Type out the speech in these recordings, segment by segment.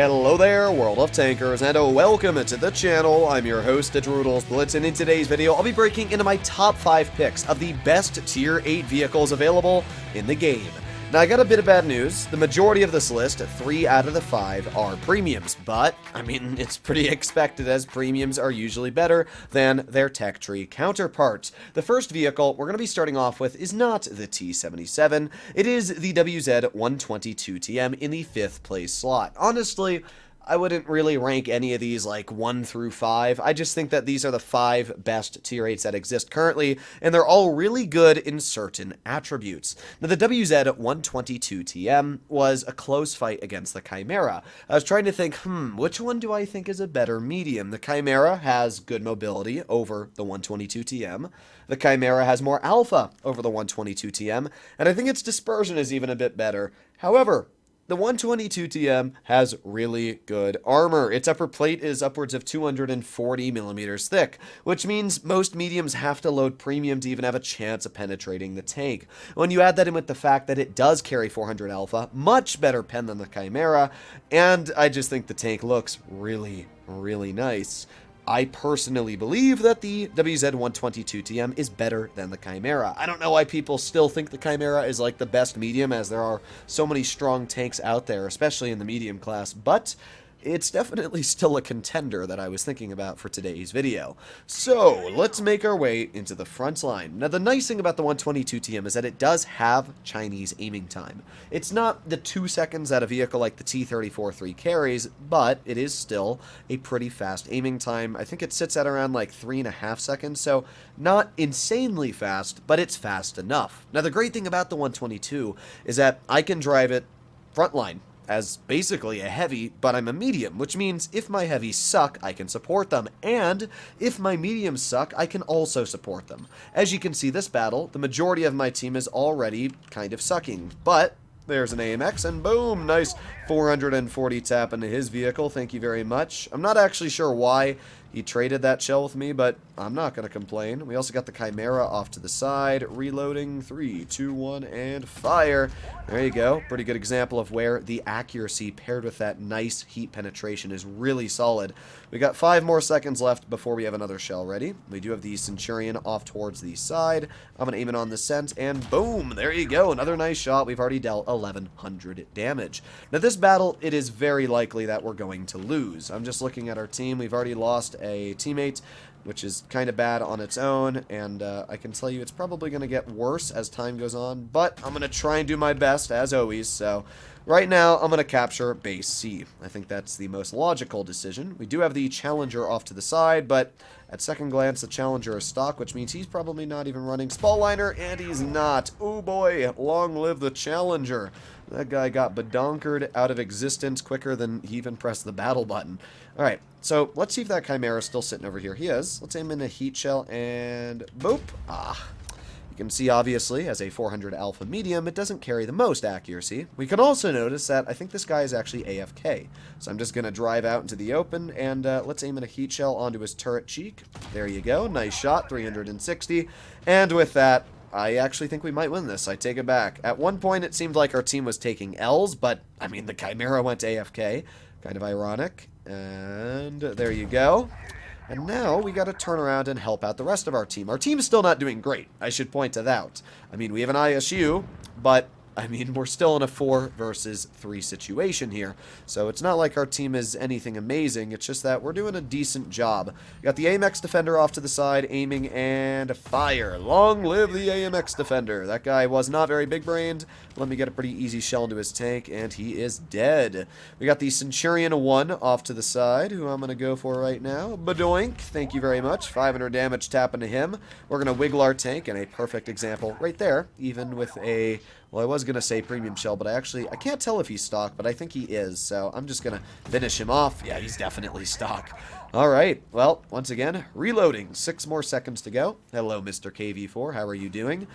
Hello there, World of Tankers, and welcome to the channel. I'm your host, T8's Blitz, and in today's video, I'll be breaking into my top 5 picks of the best Tier 8 vehicles available in the game. Now, I got a bit of bad news. The majority of this list, 3 out of the 5, are premiums, but, I mean, it's pretty expected as premiums are usually better than their tech tree counterparts. The first vehicle we're going to be starting off with is not the T77, it is the WZ122TM in the 5th place slot. Honestly, I wouldn't really rank any of these like 1 through 5. I just think that these are the 5 best Tier 8s that exist currently, and they're all really good in certain attributes. Now, the WZ122TM was a close fight against the Chimera. I was trying to think, which one do I think is a better medium? The Chimera has good mobility over the 122TM. The Chimera has more alpha over the 122TM, and I think its dispersion is even a bit better. However, the 122TM has really good armor. Its upper plate is upwards of 240 millimeters thick, which means most mediums have to load premium to even have a chance of penetrating the tank. When you add that in with the fact that it does carry 400 alpha, much better pen than the Chimera, and I just think the tank looks really, really nice. I personally believe that the WZ122TM is better than the Chimera. I don't know why people still think the Chimera is like the best medium, as there are so many strong tanks out there, especially in the medium class, but it's definitely still a contender that I was thinking about for today's video. So, let's make our way into the front line. Now, the nice thing about the 122TM is that it does have Chinese aiming time. It's not the 2 seconds that a vehicle like the T-34-3 carries, but it is still a pretty fast aiming time. I think it sits at around like 3.5 seconds, so not insanely fast, but it's fast enough. Now, the great thing about the 122 is that I can drive it frontline as basically a heavy, but I'm a medium, which means if my heavies suck, I can support them, and if my mediums suck, I can also support them. As you can see, this battle, the majority of my team is already kind of sucking, but there's an AMX, and boom, nice 440 tap into his vehicle, thank you very much. I'm not actually sure why he traded that shell with me, but I'm not going to complain. We also got the Chimera off to the side. Reloading. 3, 2, 1, and fire. There you go. Pretty good example of where the accuracy paired with that nice heat penetration is really solid. We got 5 more seconds left before we have another shell ready. We do have the Centurion off towards the side. I'm going to aim it on the scent, and boom! There you go. Another nice shot. We've already dealt 1100 damage. Now, this battle, it is very likely that we're going to lose. I'm just looking at our team. We've already lost a teammate, which is kind of bad on its own, and I can tell you it's probably going to get worse as time goes on, but I'm going to try and do my best, as always. So right now, I'm going to capture base C. I think that's the most logical decision. We do have the Challenger off to the side, but at second glance, the Challenger is stock, which means he's probably not even running Spall Liner, and he's not. Oh boy, long live the Challenger. That guy got badonkered out of existence quicker than he even pressed the battle button. Alright, so let's see if that Chimera is still sitting over here. He is. Let's aim in a heat shell, and boop. You can see, obviously, as a 400 alpha medium, it doesn't carry the most accuracy. We can also notice that I think this guy is actually AFK. So I'm just going to drive out into the open, and let's aim in a heat shell onto his turret cheek. There you go. Nice shot, 360. And with that, I actually think we might win this. I take it back. At one point, it seemed like our team was taking L's, but, I mean, the Chimera went to AFK. Kind of ironic. And there you go. And now we got to turn around and help out the rest of our team. Our team is still not doing great. I should point that out. I mean, we have an ISU, but I mean, we're still in a 4 versus 3 situation here. So it's not like our team is anything amazing. It's just that we're doing a decent job. We got the AMX Defender off to the side, aiming and fire. Long live the AMX Defender. That guy was not very big-brained. Let me get a pretty easy shell into his tank, and he is dead. We got the Centurion 1 off to the side, who I'm going to go for right now. Badoink. Thank you very much. 500 damage tapping to him. We're going to wiggle our tank, and a perfect example right there, even with a... Well, I was going to say premium shell, but I can't tell if he's stock, but I think he is, so I'm just going to finish him off. Yeah, he's definitely stock. All right, well, once again, reloading. 6 more seconds to go. Hello, Mr. KV4. How are you doing?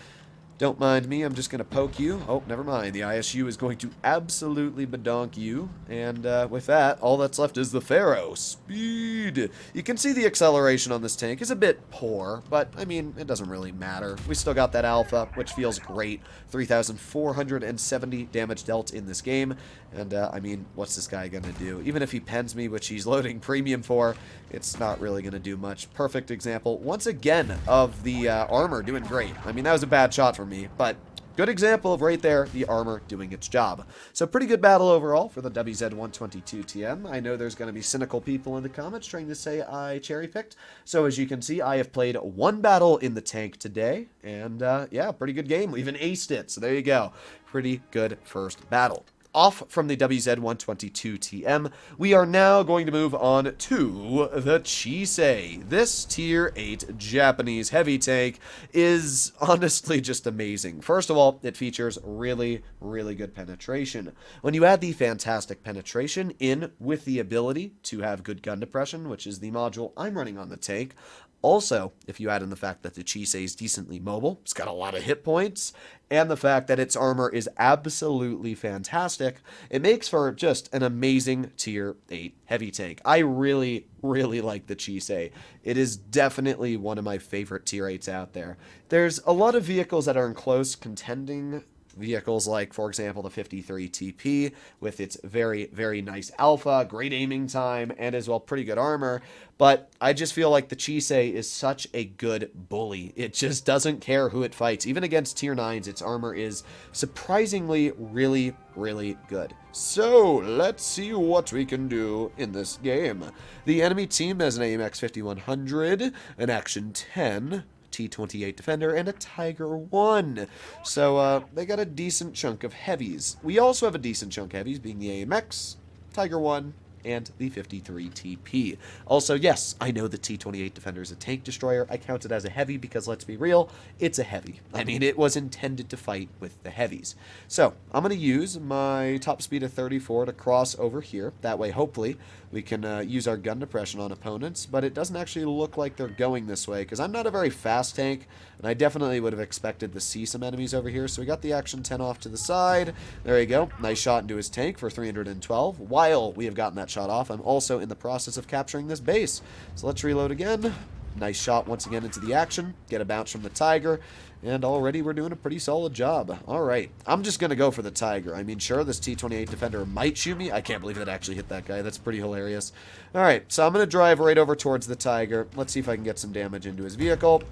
Don't mind me, I'm just going to poke you. Oh, never mind. The ISU is going to absolutely badonk you. And with that, all that's left is the Pharaoh. Speed! You can see the acceleration on this tank is a bit poor, but, I mean, it doesn't really matter. We still got that alpha, which feels great. 3,470 damage dealt in this game. And, I mean, what's this guy going to do? Even if he pens me, which he's loading premium for, it's not really going to do much. Perfect example, once again, of the armor doing great. I mean, that was a bad shot for me, but good example of right there, the armor doing its job. So pretty good battle overall for the WZ-122TM. I know there's going to be cynical people in the comments trying to say I cherry-picked. So as you can see, I have played one battle in the tank today, and yeah, pretty good game. We even aced it, so there you go. Pretty good first battle. Off from the WZ-122TM, we are now going to move on to the Chisei. This Tier 8 Japanese heavy tank is honestly just amazing. First of all, it features really, really good penetration. When you add the fantastic penetration in with the ability to have good gun depression, which is the module I'm running on the tank, also, if you add in the fact that the Chisei is decently mobile, it's got a lot of hit points, and the fact that its armor is absolutely fantastic, it makes for just an amazing Tier 8 heavy tank. I really, really like the Chisei. It is definitely one of my favorite Tier 8s out there. There's a lot of vehicles that are in close contending. Vehicles like, for example, the 53 TP with its very, very nice alpha, great aiming time, and as well pretty good armor. But I just feel like the Chisei is such a good bully. It just doesn't care who it fights. Even against Tier 9s, its armor is surprisingly really, really good. So, let's see what we can do in this game. The enemy team has an AMX 5100, an Action 10, T8's Defender, and a Tiger 1. So, they got a decent chunk of heavies. We also have a decent chunk of heavies, being the AMX, Tiger 1, and the 53 TP. Also, yes, I know the T8's Defender is a tank destroyer. I count it as a heavy because, let's be real, it's a heavy. I mean, it was intended to fight with the heavies. So, I'm going to use my top speed of 34 to cross over here. That way, hopefully, we can use our gun depression on opponents, but it doesn't actually look like they're going this way, because I'm not a very fast tank, and I definitely would have expected to see some enemies over here. So we got the Action 10 off to the side. There you go. Nice shot into his tank for 312. While we have gotten that shot off, I'm also in the process of capturing this base. So let's reload again. Nice shot once again into the Action. Get a bounce from the Tiger. And already we're doing a pretty solid job. Alright, I'm just going to go for the Tiger. I mean, sure, this T8's Defender might shoot me. I can't believe it actually hit that guy. That's pretty hilarious. Alright, so I'm going to drive right over towards the Tiger. Let's see if I can get some damage into his vehicle.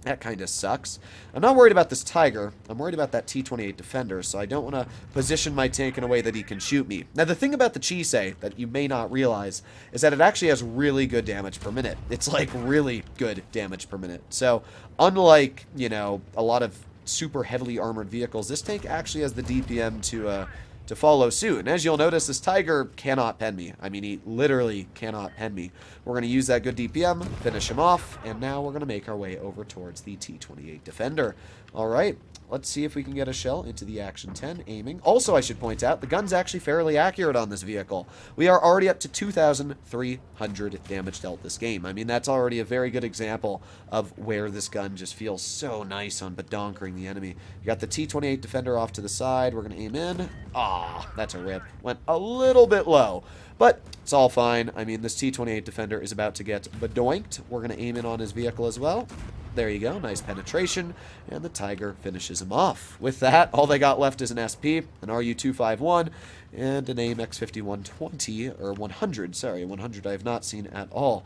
That kind of sucks. I'm not worried about this Tiger. I'm worried about that T8's Defender, so I don't want to position my tank in a way that he can shoot me. Now, the thing about the Chisei that you may not realize is that it actually has really good damage per minute. It's like really good damage per minute. So, unlike, you know, a lot of super heavily armored vehicles, this tank actually has the DPM to follow suit. And as you'll notice, this Tiger cannot pen me. I mean, he literally cannot pen me. We're going to use that good DPM, finish him off, and now we're going to make our way over towards the T8's Defender. All right, let's see if we can get a shell into the Action 10, aiming. Also, I should point out, the gun's actually fairly accurate on this vehicle. We are already up to 2,300 damage dealt this game. I mean, that's already a very good example of where this gun just feels so nice on badonkering the enemy. You got the T8's Defender off to the side. We're going to aim in. That's a rip. Went a little bit low, but it's all fine. I mean, this T8's Defender is about to get badoinked. We're going to aim in on his vehicle as well. There you go. Nice penetration. And the Tiger finishes him off. With that, all they got left is an SP, an RU-251, and an AMX 5120, or 100. Sorry, 100 I have not seen at all.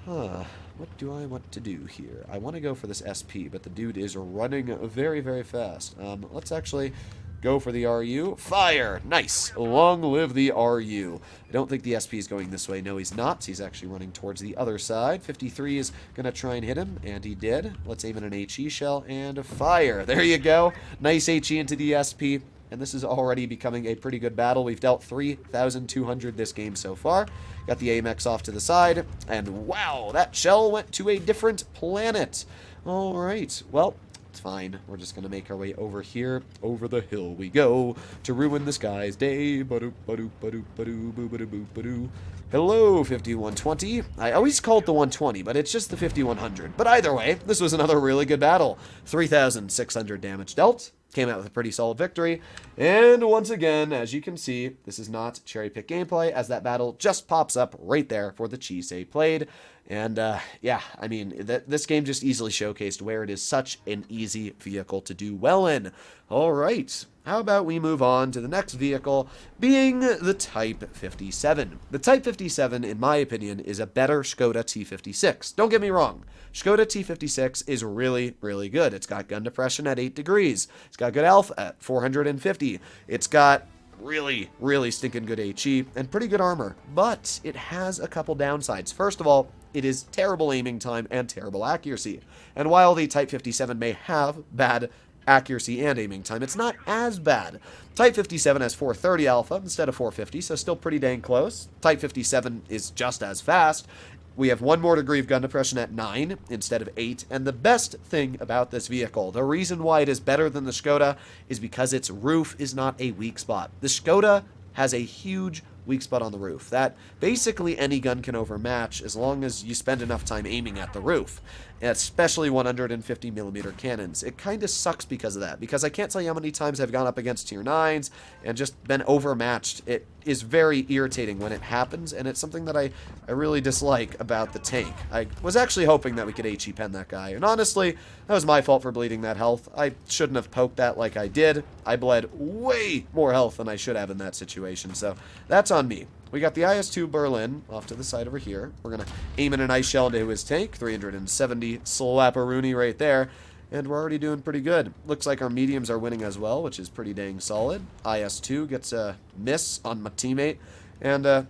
What do I want to do here? I want to go for this SP, but the dude is running very, very fast. Let's actually go for the RU. Fire! Nice! Long live the RU. I don't think the SP is going this way. No, he's not. He's actually running towards the other side. 53 is going to try and hit him, and he did. Let's aim in an HE shell, and fire! There you go. Nice HE into the SP, and this is already becoming a pretty good battle. We've dealt 3,200 this game so far. Got the AMX off to the side, and wow, that shell went to a different planet. All right, well, it's fine. We're just going to make our way over here. Over the hill we go to ruin this guy's day. Ba-doop, ba-doop, ba-doop, ba-doo, boo-ba-doo, boo-ba-doo. Hello, 5120. I always call it the 120, but it's just the 5100. But either way, this was another really good battle. 3,600 damage dealt. Came out with a pretty solid victory. And once again, as you can see, this is not cherry pick gameplay, as that battle just pops up right there for the Chisei played. And yeah, I mean, this game just easily showcased where it is such an easy vehicle to do well in. All right, how about we move on to the next vehicle, being the Type 57. The Type 57, in my opinion, is a better Skoda T56. Don't get me wrong. Skoda T56 is really, really good. It's got gun depression at 8 degrees. It's got good alpha at 450. It's got really, really stinking good HE and pretty good armor. But it has a couple downsides. First of all, it is terrible aiming time and terrible accuracy. And while the Type 57 may have bad accuracy and aiming time, it's not as bad. Type 57 has 430 alpha instead of 450, so still pretty dang close. Type 57 is just as fast. We have one more degree of gun depression at 9 instead of 8. And the best thing about this vehicle, the reason why it is better than the Skoda, is because its roof is not a weak spot. The Skoda has a huge weak spot on the roof that basically any gun can overmatch as long as you spend enough time aiming at the roof, especially 150 millimeter cannons. It kind of sucks because of that, because I can't tell you how many times I've gone up against tier 9s and just been overmatched. It is very irritating when it happens, and it's something that I really dislike about the tank. I was actually hoping that we could HE pen that guy, and honestly, that was my fault for bleeding that health. I shouldn't have poked that like I did. I bled way more health than I should have in that situation, so that's on me. We got the IS-2 Berlin off to the side over here. We're going to aim in an ice shell into his tank. 370 slapperoonie right there. And we're already doing pretty good. Looks like our mediums are winning as well, which is pretty dang solid. IS-2 gets a miss on my teammate. And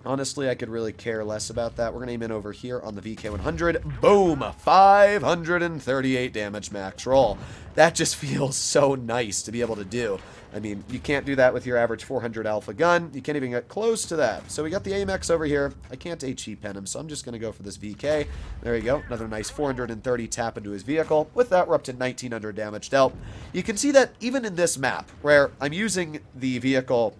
honestly, I could really care less about that. We're going to aim in over here on the VK100. Boom! 538 damage max roll. That just feels so nice to be able to do. I mean, you can't do that with your average 400 alpha gun. You can't even get close to that. So we got the AMX over here. I can't HE pen him, so I'm just going to go for this VK. There you go. Another nice 430 tap into his vehicle. With that, we're up to 1900 damage dealt. You can see that even in this map, where I'm using the vehicle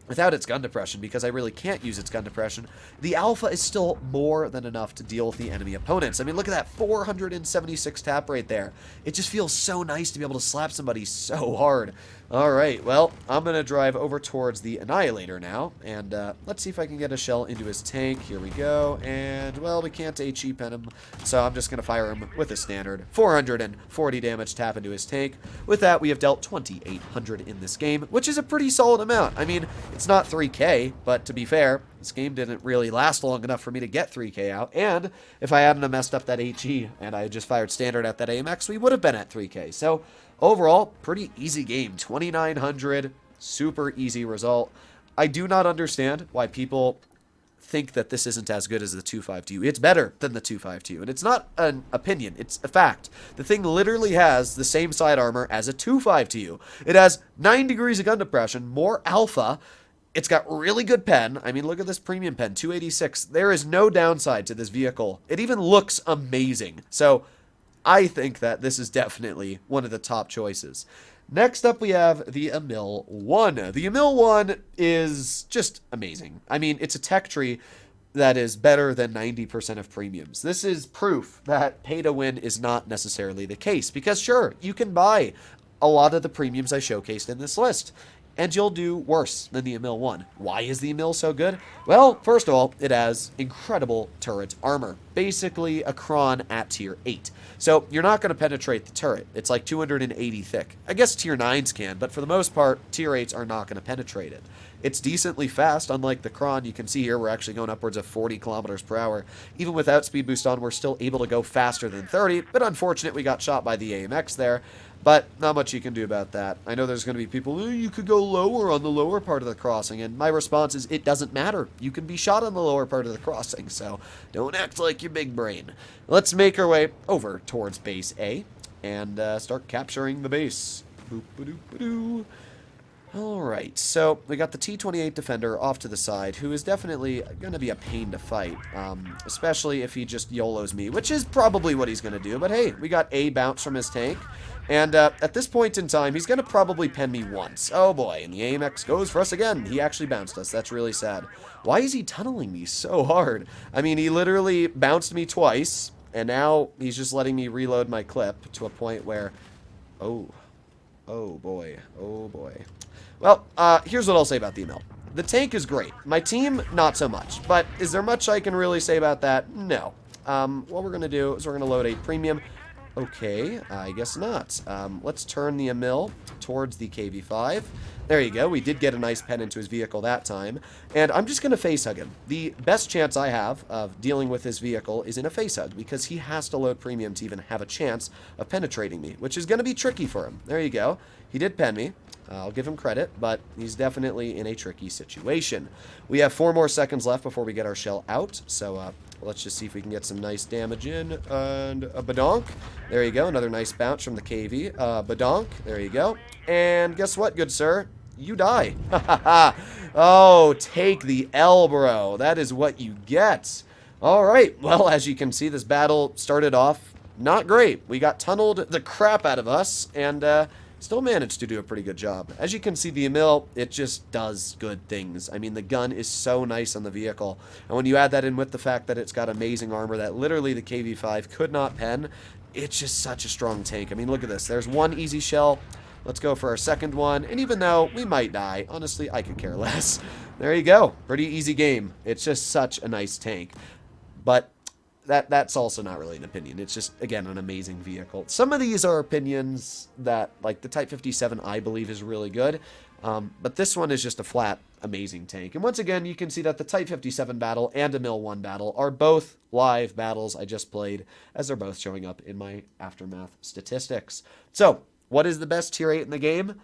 without its gun depression, because I really can't use its gun depression, the alpha is still more than enough to deal with the enemy opponents. I mean, look at that 476 tap right there. It just feels so nice to be able to slap somebody so hard. All right, well, I'm going to drive over towards the Annihilator now, and let's see if I can get a shell into his tank. Here we go, and, well, we can't HE pen him, so I'm just going to fire him with a standard 440 damage tap into his tank. With that, we have dealt 2,800 in this game, which is a pretty solid amount. I mean, it's not 3K, but to be fair, this game didn't really last long enough for me to get 3K out, and if I hadn't messed up that HE and I had just fired standard at that AMX, we would have been at 3K. So overall, pretty easy game. 2,900, super easy result. I do not understand why people think that this isn't as good as the 252. It's better than the 252, and it's not an opinion, it's a fact. The thing literally has the same side armor as a 252. It has 9 degrees of gun depression, more alpha. It's got really good pen. I mean, look at this premium pen, 286. There is no downside to this vehicle. It even looks amazing. So I think that this is definitely one of the top choices. Next up, we have the Emil 1. The Emil 1 is just amazing. I mean, it's a tech tree that is better than 90% of premiums. This is proof that pay to win is not necessarily the case, because sure, you can buy a lot of the premiums I showcased in this list, and you'll do worse than the Emil 1. Why is the Emil so good? Well, first of all, it has incredible turret armor. Basically a Kron at tier 8. So you're not going to penetrate the turret. It's like 280 thick. I guess tier 9s can, but for the most part, tier 8s are not going to penetrate it. It's decently fast, unlike the Kron. You can see here we're actually going upwards of 40 kilometers per hour. Even without speed boost on, we're still able to go faster than 30, but unfortunate we got shot by the AMX there. But not much you can do about that. I know there's going to be people, oh, you could go lower on the lower part of the crossing, and my response is, it doesn't matter. You can be shot on the lower part of the crossing, so don't act like you're big brain. Let's make our way over towards base A and start capturing the base. Boop-a-doop-a-doo. Alright, so we got the T-28 Defender off to the side, who is definitely going to be a pain to fight, especially if he just YOLOs me, which is probably what he's going to do. But hey, we got a bounce from his tank, and at this point in time, he's going to probably pen me once. Oh boy, and the AMX goes for us again. He actually bounced us. That's really sad. Why is he tunneling me so hard? I mean, he literally bounced me twice, and now he's just letting me reload my clip to a point where... Oh boy. Oh boy. Well, here's what I'll say about the email. The tank is great. My team, not so much. But is there much I can really say about that? No. What we're going to do is we're going to load a premium. Okay, I guess not. Let's turn the Emil towards the KV5. There you go. We did get a nice pen into his vehicle that time. And I'm just going to face hug him. The best chance I have of dealing with his vehicle is in a face hug, because he has to load premium to even have a chance of penetrating me, which is going to be tricky for him. There you go. He did pen me. I'll give him credit, but he's definitely in a tricky situation. We have 4 more seconds left before we get our shell out, so let's just see if we can get some nice damage in. And a badonk. There you go. Another nice bounce from the KV. Badonk. There you go. And guess what, good sir? You die. Oh, take the L, bro. That is what you get. All right. Well, as you can see, this battle started off not great. We got tunneled the crap out of us, and still managed to do a pretty good job. As you can see, the Emil, it just does good things. I mean, the gun is so nice on the vehicle. And when you add that in with the fact that it's got amazing armor that literally the KV5 could not pen, it's just such a strong tank. I mean, look at this. There's one easy shell. Let's go for our second one. And even though we might die, honestly, I could care less. There you go. Pretty easy game. It's just such a nice tank. But that's also not really an opinion. It's just, again, an amazing vehicle. Some of these are opinions that, like the Type 57, I believe is really good. But this one is just a flat, amazing tank. And once again, you can see that the Type 57 battle and a Mil 1 battle are both live battles I just played, as they're both showing up in my Aftermath statistics. So, what is the best tier 8 in the game?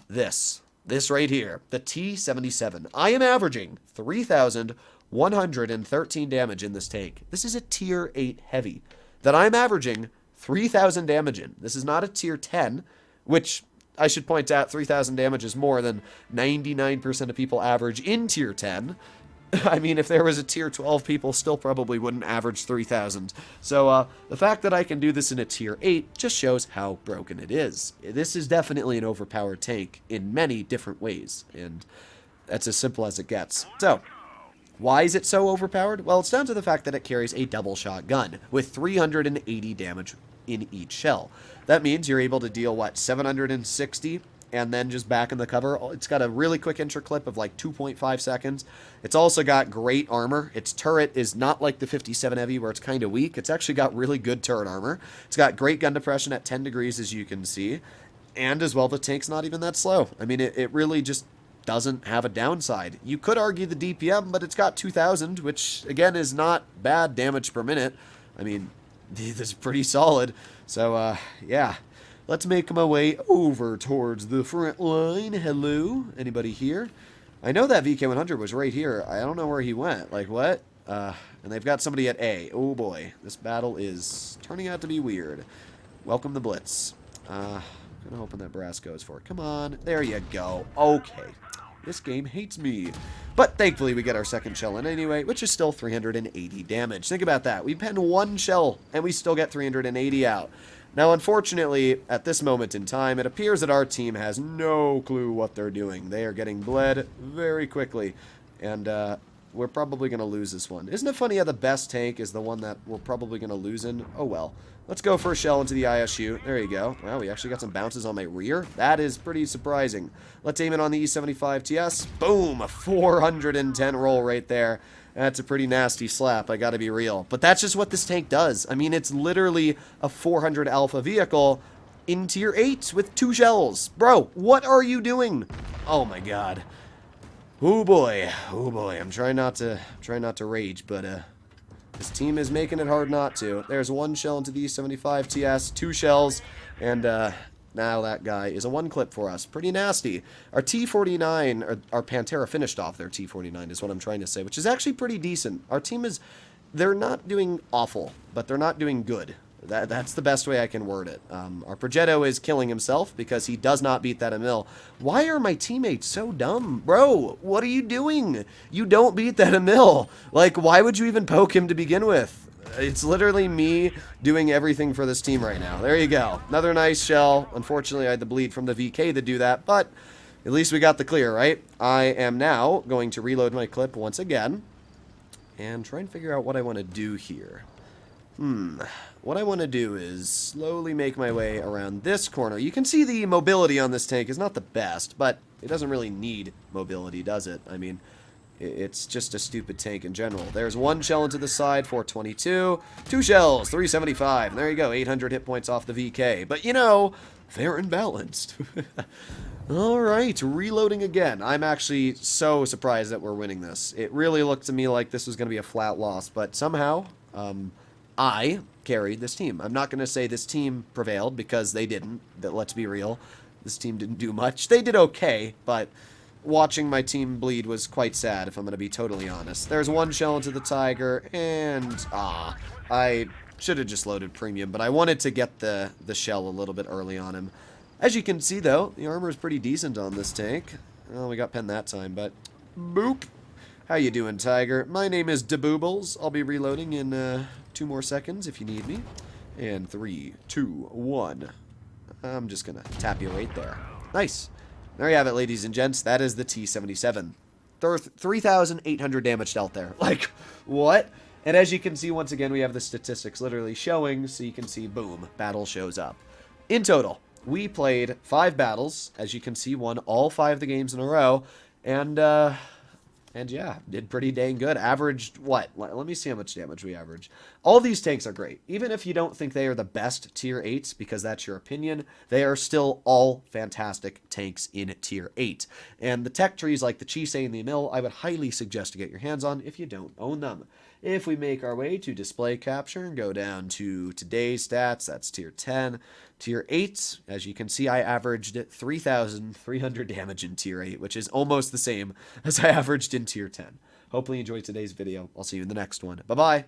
This right here, the T77. I am averaging 3,113 damage in this tank. This is a tier 8 heavy that I'm averaging 3,000 damage in. This is not a tier 10, which I should point out 3,000 damage is more than 99% of people average in tier 10. I mean, if there was a tier 12, people still probably wouldn't average 3,000. So the fact that I can do this in a tier 8 just shows how broken it is. This is definitely an overpowered tank in many different ways, and that's as simple as it gets. So, why is it so overpowered? Well, it's down to the fact that it carries a double shot gun with 380 damage in each shell. That means you're able to deal, what, 760? And then just back in the cover. It's got a really quick intro clip of like 2.5 seconds. It's also got great armor. Its turret is not like the 57 Heavy where it's kind of weak. It's actually got really good turret armor. It's got great gun depression at 10 degrees, as you can see. And as well, the tank's not even that slow. I mean, it really just doesn't have a downside. You could argue the DPM, but it's got 2,000, which again is not bad damage per minute. I mean, this is pretty solid. So, yeah. Let's make my way over towards the front line. Hello? Anybody here? I know that VK100 was right here. I don't know where he went. Like, what? And they've got somebody at A. Oh, boy. This battle is turning out to be weird. Welcome the Blitz. I'm kind of hoping that brass goes for it. Come on. There you go. Okay. This game hates me. But thankfully, we get our second shell in anyway, which is still 380 damage. Think about that. We pen one shell, and we still get 380 out. Now, unfortunately, at this moment in time, it appears that our team has no clue what they're doing. They are getting bled very quickly, and we're probably going to lose this one. Isn't it funny how the best tank is the one that we're probably going to lose in? Oh, well. Let's go for a shell into the ISU. There you go. Wow, we actually got some bounces on my rear. That is pretty surprising. Let's aim it on the E75 TS. Boom! A 410 roll right there. That's a pretty nasty slap, I gotta be real. But that's just what this tank does. I mean, it's literally a 400 alpha vehicle in tier 8 with 2 shells. Bro, what are you doing? Oh my god. Oh boy. Oh boy. I'm trying not to rage, but this team is making it hard not to. There's 1 shell into the E75 TS, 2 shells, and now that guy is a 1 clip for us. Pretty nasty. Our T49, or our Pantera finished off their T49 is what I'm trying to say, which is actually pretty decent. Our team is, they're not doing awful, but they're not doing good. That's the best way I can word it. Our Progetto is killing himself because he does not beat that Emil. Why are my teammates so dumb? Bro, what are you doing? You don't beat that Emil. Like, why would you even poke him to begin with? It's literally me doing everything for this team right now. There you go. Another nice shell. Unfortunately, I had to bleed from the VK to do that, but at least we got the clear, right? I am now going to reload my clip once again and try and figure out what I want to do here. What I want to do is slowly make my way around this corner. You can see the mobility on this tank is not the best, but it doesn't really need mobility, does it? I mean, it's just a stupid tank in general. There's one shell into the side, 422. Two shells, 375. And there you go, 800 hit points off the VK. But, you know, fair and balanced. Alright, reloading again. I'm actually so surprised that we're winning this. It really looked to me like this was going to be a flat loss, but somehow, I carried this team. I'm not going to say this team prevailed, because they didn't. Let's be real. This team didn't do much. They did okay, but watching my team bleed was quite sad, if I'm going to be totally honest. There's one shell into the Tiger, and, I should have just loaded premium, but I wanted to get the shell a little bit early on him. As you can see, though, the armor is pretty decent on this tank. Well, we got pinned that time, but boop. How you doing, Tiger? My name is DeBoobles. I'll be reloading in 2 more seconds if you need me. And 3, 2, 1. I'm just going to tap you right there. Nice. There you have it, ladies and gents. That is the T77. 3,800 damage dealt there. Like, what? And as you can see, once again, we have the statistics literally showing, so you can see, boom, battle shows up. In total, we played 5 battles. As you can see, won all 5 of the games in a row. And yeah, did pretty dang good. Averaged, what? Let me see how much damage we averaged. All these tanks are great. Even if you don't think they are the best tier 8s, because that's your opinion, they are still all fantastic tanks in tier 8. And the tech trees like the Chisei and the Emil, I would highly suggest to get your hands on if you don't own them. If we make our way to display capture and go down to today's stats, that's tier 10. Tier 8, as you can see, I averaged 3,300 damage in tier 8, which is almost the same as I averaged in tier 10. Hopefully you enjoyed today's video. I'll see you in the next one. Bye-bye.